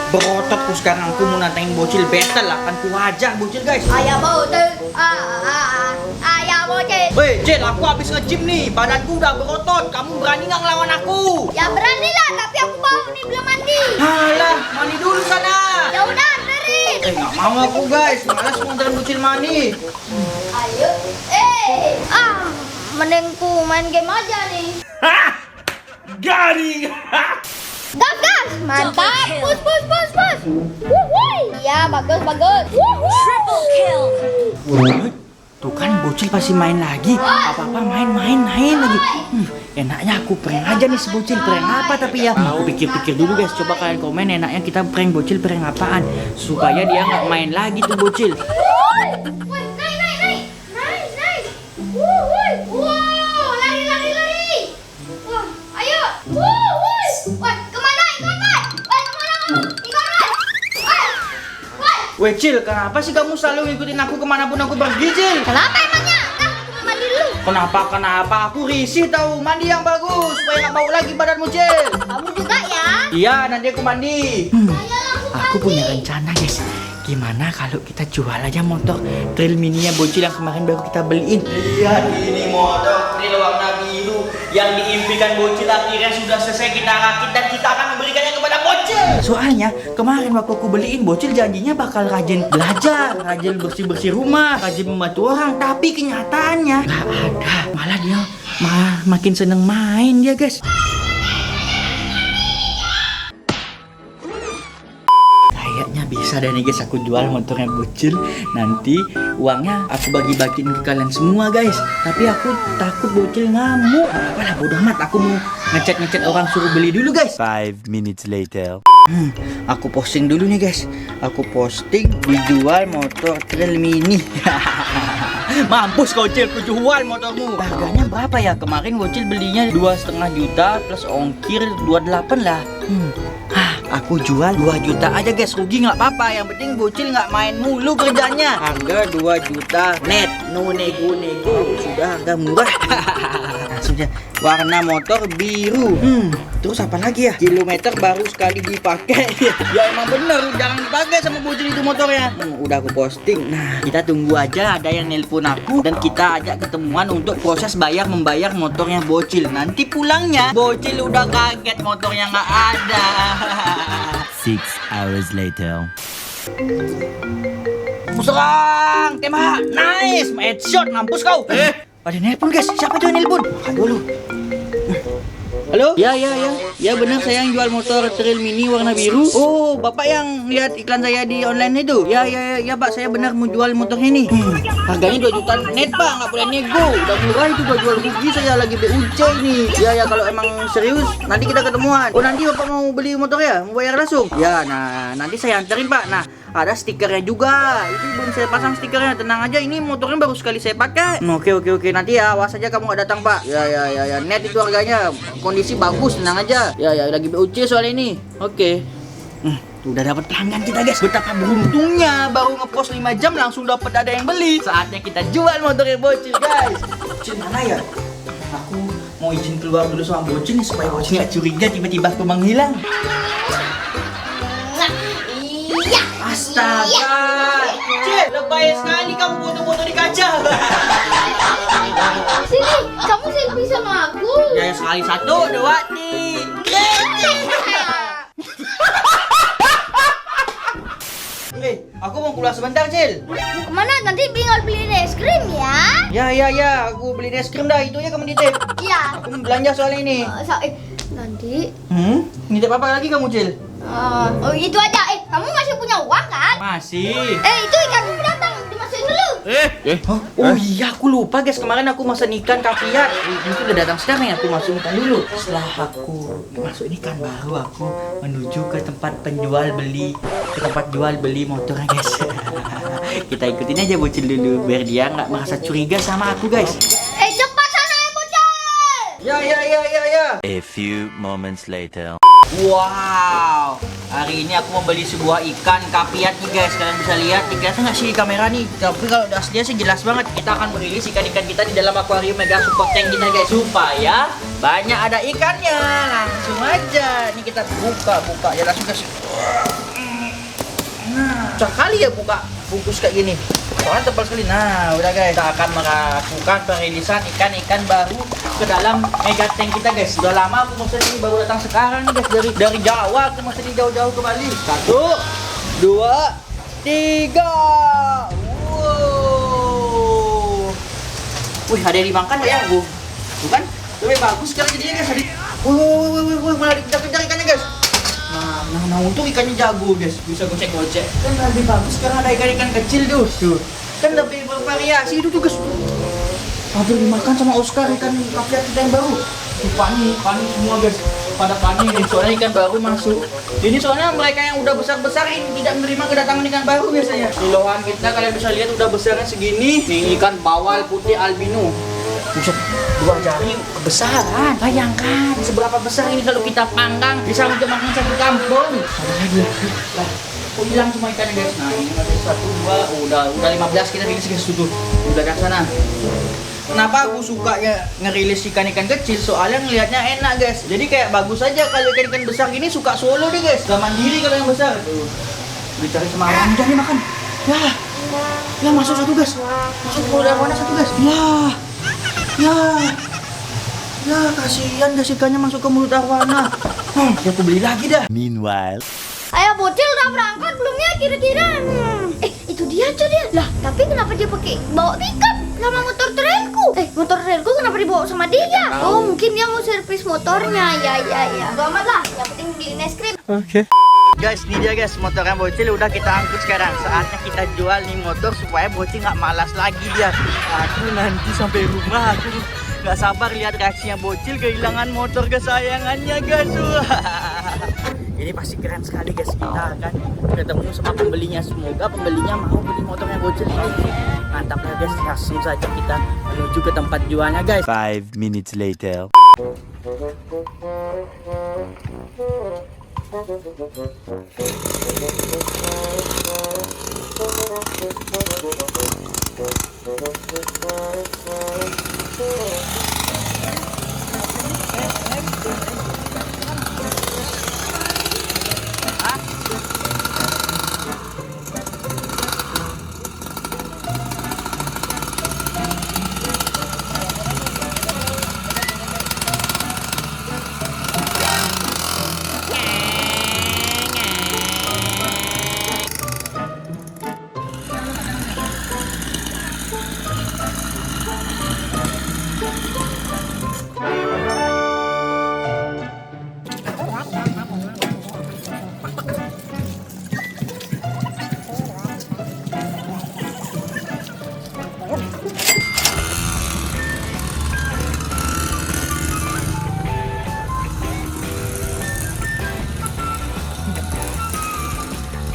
Berotot ku sekarang, aku mau nantangin bocil battle, akan ku hajar bocil guys. Ayah bocil, ayah bocil. Weh, Cil, aku habis nge-gym nih, badanku udah berotot. Kamu berani nggak ngelawan aku? Ya berani lah, tapi aku bau nih belum mandi. Halah, mandi dulu sana. Ya udah anterin. Nggak mau aku guys, malas mau nganterin bocil mandi. Ayo, mending ku main game aja nih. Garing. Gas, gas, mantap. Push, push, push, push. Wuhui. Ya bagus, bagus. Triple kill. Tuh kan bocil pasti main lagi. Apa-apa main lagi. Enaknya aku prank aja nih si bocil. Prank apa tapi ya? Aku pikir-pikir dulu guys. Coba kalian komen enaknya kita prank bocil prank apaan supaya dia nggak main lagi tuh bocil. Woi, naik. Wuhui. Wow, lari. Wah, ayo. Wuhui. Woi, kemana? Woi, kemana kamu? Ikut. Woi. Weh Cil, kenapa sih kamu selalu ngikutin aku kemanapun aku pergi Cil? Kenapa emangnya? Dah, mandi dulu. Kenapa? Aku risih tahu. Mandi yang bagus supaya nggak bau lagi badanmu Cil. Kamu juga ya? Iya, nanti aku mandi. Saya langsung Aku punya rencana guys. Gimana kalau kita jual aja motor trail mininya bocil yang kemarin baru kita beliin? Lihat ini motor trail warna biru yang diimpikan bocil akhirnya sudah selesai kita rakit dan kita akan memberikannya kepada bocil. Soalnya kemarin waktu aku beliin bocil janjinya bakal rajin belajar, rajin bersih-bersih rumah, rajin membantu orang, tapi kenyataannya nggak ada. Malah dia makin seneng main dia guys. Kayaknya bisa deh nih guys, aku jual motornya bocil. Nanti uangnya aku bagi-bagiin ke kalian semua guys. Tapi aku takut bocil ngamuk. Apalah bodoh amat, aku mau ngechat orang suruh beli dulu guys. 5 minutes later. Aku posting dulu nih guys. Aku posting dijual motor trail mini. Mampus kau Cil, ku jual motormu. Harganya berapa ya? Kemarin bocil belinya 2,5 juta plus ongkir 28 lah. Aku jual 2 juta aja guys, rugi nggak apa-apa. Yang penting bocil nggak main mulu kerjanya. Harga 2 juta net, no nego-nego. Sudah harga murah. Sudah warna motor biru. Terus apa lagi ya? Kilometer baru sekali dipakai. Ya emang bener, jangan dipakai sama bocil itu motornya. Udah aku posting. Nah, kita tunggu aja ada yang nelpon aku dan kita ajak ketemuan untuk proses membayar motornya bocil. Nanti pulangnya bocil udah kaget motornya nggak ada. 6 hours later. Serang, tembak, nice, headshot, mampus kau. Ada nelpon guys, siapa tuh yang nelpon? Dulu. Halo? Ya benar, saya yang jual motor trail mini warna biru. Oh, bapak yang lihat iklan saya di online itu? Ya pak, saya benar mau jual motornya ini. Harganya 2 juta net pak, nggak boleh nego. Udah murah itu, udah jual rugi saya lagi BUC ini. Ya kalau emang serius, nanti kita ketemuan. Oh nanti bapak mau beli motornya, mau bayar langsung? Ya, nah nanti saya anterin pak. Nah, ada stikernya juga. Itu belum saya pasang stikernya, tenang aja. Ini motornya baru sekali saya pakai. Oke. Nanti ya, awas aja kamu nggak datang pak. Ya. Net itu harganya, kondisi bagus, tenang aja. Ya lagi BUC soal ini. Oke. Udah dapat pelanggan kita guys. Betapa beruntungnya, baru ngepost 5 jam langsung dapat ada yang beli. Saatnya kita jual motornya bocil guys. Bocil mana ya? Aku mau izin keluar dulu sama bocil nih supaya bocil nggak curiga tiba-tiba aku menghilang. Astaga, Cil, lebay sekali kamu foto-foto di kaca. Sini, kamu selfie sama aku. Ya sekali 1, 2, 3. Aku mau keluar sebentar, Cil. Mau kemana? Nanti tinggal beli es krim ya. Ya, aku beli es krim dah. Itu aja kamu nitip. Iya. Aku mau belanja soalnya ini. Nanti. Nitip apa lagi kamu, Cil? Oh itu aja. Kamu masih punya uang kan? Masih. Itu ikan datang, dimasukin dulu. Oh iya, aku lupa guys. Kemarin aku masak ikan kaviar. Itu udah datang sekarang ya. Aku masukkan dulu. Setelah aku masuk ikan baru aku menuju ke tempat jual beli motornya guys. Kita ikutin aja bocil dulu biar dia nggak merasa curiga sama aku guys. Cepat sana bocil. Ya. A few moments later. Wow, hari ini aku membeli sebuah ikan kapiat nih guys. Kalian bisa lihat nih, kelihatan nggak sih di kamera nih? Tapi kalau aslinya sih jelas banget. Kita akan merilis ikan-ikan kita di dalam akuarium mega super tank kita guys, supaya banyak ada ikannya. Langsung aja, ini kita buka ya langsung guys. Nah, sekali ya buka bungkus kayak gini. Soalnya tebal sekali. Nah, udah guys, kita akan melakukan perilisan ikan-ikan baru ke dalam mega tank kita guys. Sudah lama aku mesen ini, baru datang sekarang nih guys, dari Jawa aku mesen jauh-jauh kembali. 1, 2, 3. Wow. Wih, ada yang dimakan ya, Bu? Bukan? Lebih bagus sekarang jadinya guys. Wih, malah dikejar-kejar ikannya guys. Nah, untung ikannya jago guys, bisa gocek-gocek. Kan lebih bagus sekarang ada ikan-ikan kecil tuh. Kan lebih bervariasi itu tuh guys. Hampir dimakan sama Oscar ikan kapiat kita yang baru. Panik semua guys. Pada panik nih, soalnya ikan baru masuk. Ini soalnya mereka yang udah besar-besar ini tidak menerima kedatangan ikan baru biasanya. Kiloan kita kalian bisa lihat udah besarnya segini. Ini ikan bawal putih albino. Buset, 2 jari kebesaran. Bayangkan seberapa besar ini kalau kita panggang, bisa untuk makan satu kampung. Ada lagi. Lah, kok hilang semua ikannya guys? Nah, ini masih 1, 2, udah 15 kita rilis guys tuh. Udah ke sana. Kenapa aku suka ya ngerilis ikan-ikan kecil? Soalnya ngelihatnya enak guys. Jadi kayak bagus aja kalau ikan-ikan besar gini suka solo deh guys. Gak mandiri kalau yang besar. Tuh. Dicari sama orang udah nih makan. Ya masuk satu guys. Masuk ke dalam mana satu guys. Ya kasihan guys ikannya masuk ke mulut arwana. Ya aku beli lagi dah. Meanwhile, Ayah bocil udah berangkat belum ya kira-kira? Itu dia tuh dia. Lah, tapi kenapa dia pakai bawa pickup sama motor trailku? Motor trailku kenapa dibawa sama dia? Oh, mungkin dia mau servis motornya. Ya. Gak amat lah, yang penting beliin es krim. Guys, ini dia guys, motornya Bocil udah kita angkut sekarang. Saatnya kita jual nih motor supaya Bocil nggak malas lagi dia. Aku nanti sampai rumah aku nggak sabar lihat reaksinya Bocil kehilangan motor kesayangannya guys. Ini pasti keren sekali guys. Kita akan ketemu sama pembelinya. Semoga pembelinya mau beli motornya Bocil ini. Mantap lah guys, langsung saja kita menuju ke tempat jualnya guys. 5 minutes later.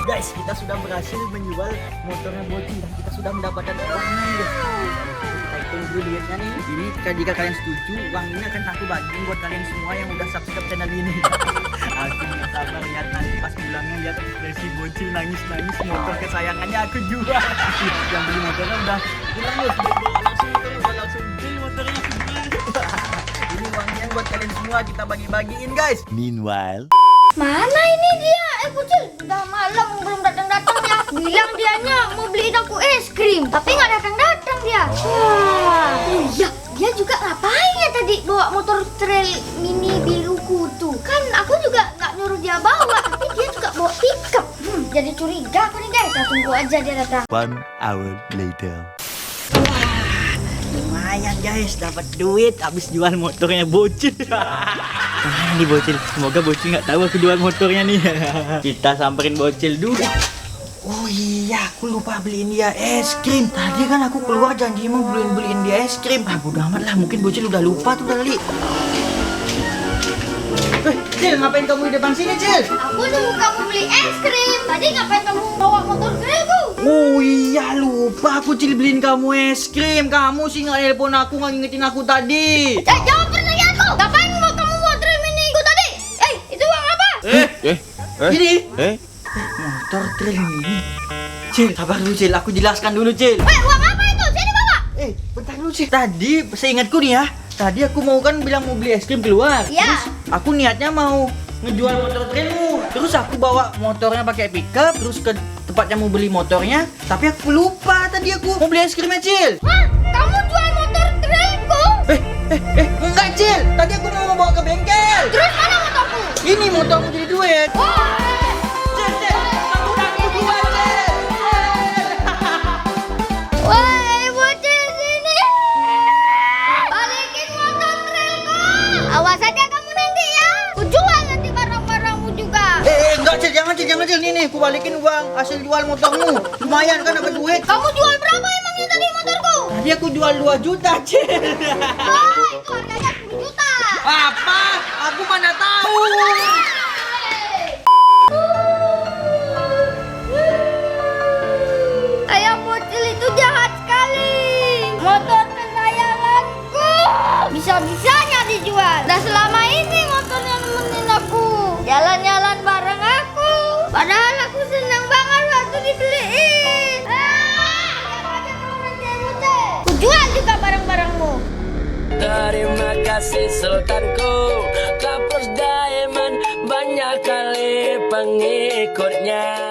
Guys, kita sudah berhasil menjual motornya Bocil dan kita sudah mendapatkan uangnya guys. Kita hitung dulu duitnya nih. Ini jika kalian setuju, uang ini akan aku bagi buat kalian semua yang udah subscribe channel ini. Aku nggak sabar lihat nanti pas pulangnya lihat ekspresi Bocil nangis motor kesayangannya aku jual. Yang beli motornya udah bilang loh, udah langsung beli motornya aku beli. Ini uangnya buat kalian semua kita bagi-bagiin guys. Meanwhile, Mana ini dia? Bocil, udah malam belum datang-datang ya. Bilang dianya mau beliin aku es krim, tapi nggak datang-datang dia. Oh iya, dia juga ngapain ya tadi bawa motor trail mini biruku tuh? Kan aku juga nggak nyuruh dia bawa, tapi dia juga bawa pickup. Jadi curiga aku nih guys. Kita tunggu aja dia datang. 1 hour later. Lumayan guys, dapat duit habis jual motornya Bocil. Nah, ini Bocil, semoga Bocil nggak tahu aku jual motornya nih. Kita samperin Bocil dulu. Oh iya, aku lupa beliin dia es krim. Tadi kan aku keluar janji mau beliin dia es krim. Bodo amat lah, mungkin Bocil udah lupa tuh kali. Cil, ngapain kamu di depan sini, Cil? Aku nunggu kamu beli es krim. Tadi ngapain kamu bawa motor trailku? Oh iya, lupa aku Cil beliin kamu es krim. Kamu sih nggak telepon aku, nggak ngingetin aku tadi. Jawab pertanyaanku. Ngapain mau kamu bawa trail mini ku tadi? Itu uang apa? Ini Eh? motor trail mini. Cil, sabar dulu Cil, aku jelaskan dulu Cil. Uang apa itu? Sini bawa. Bentar dulu Cil. Tadi seingatku nih ya, tadi aku mau kan bilang mau beli es krim keluar. Iya. Terus aku niatnya mau ngejual motor trailmu. Terus aku bawa motornya pakai pickup, terus ke tempatnya mau beli motornya, tapi aku lupa tadi aku mau beli es krimnya Cil. Hah? Kamu jual motor trailku? Enggak Cil, tadi aku mau bawa ke bengkel. Terus mana motorku? Ini motormu jadi duit. Oh, Cil, aku udah jual Cil. woi bocil sini. Balikin motor trailku. Awas aja kamu nanti ya. Ku jual nanti barang-barangmu juga. Enggak Cil, jangan Cil. Nih, aku balikin uang hasil jual motormu. Lumayan kan dapat duit. Kamu jual berapa emangnya tadi motorku? Tadi aku jual 2 juta Cil. Oh, itu harganya 10 juta. Apa? Aku mana tahu. Ayah bocil itu jahat sekali. Motor kesayanganku bisa-bisanya dijual. Dah selama ini motornya nemenin aku, jalan-jalan bareng aku. Padahal aku senang banget waktu dibeliin. Diam aja kamu nanti ya bocil. Ku jual juga barang-barangmu. Terima kasih sultanku, Kapus Diamond banyak kali pengikutnya.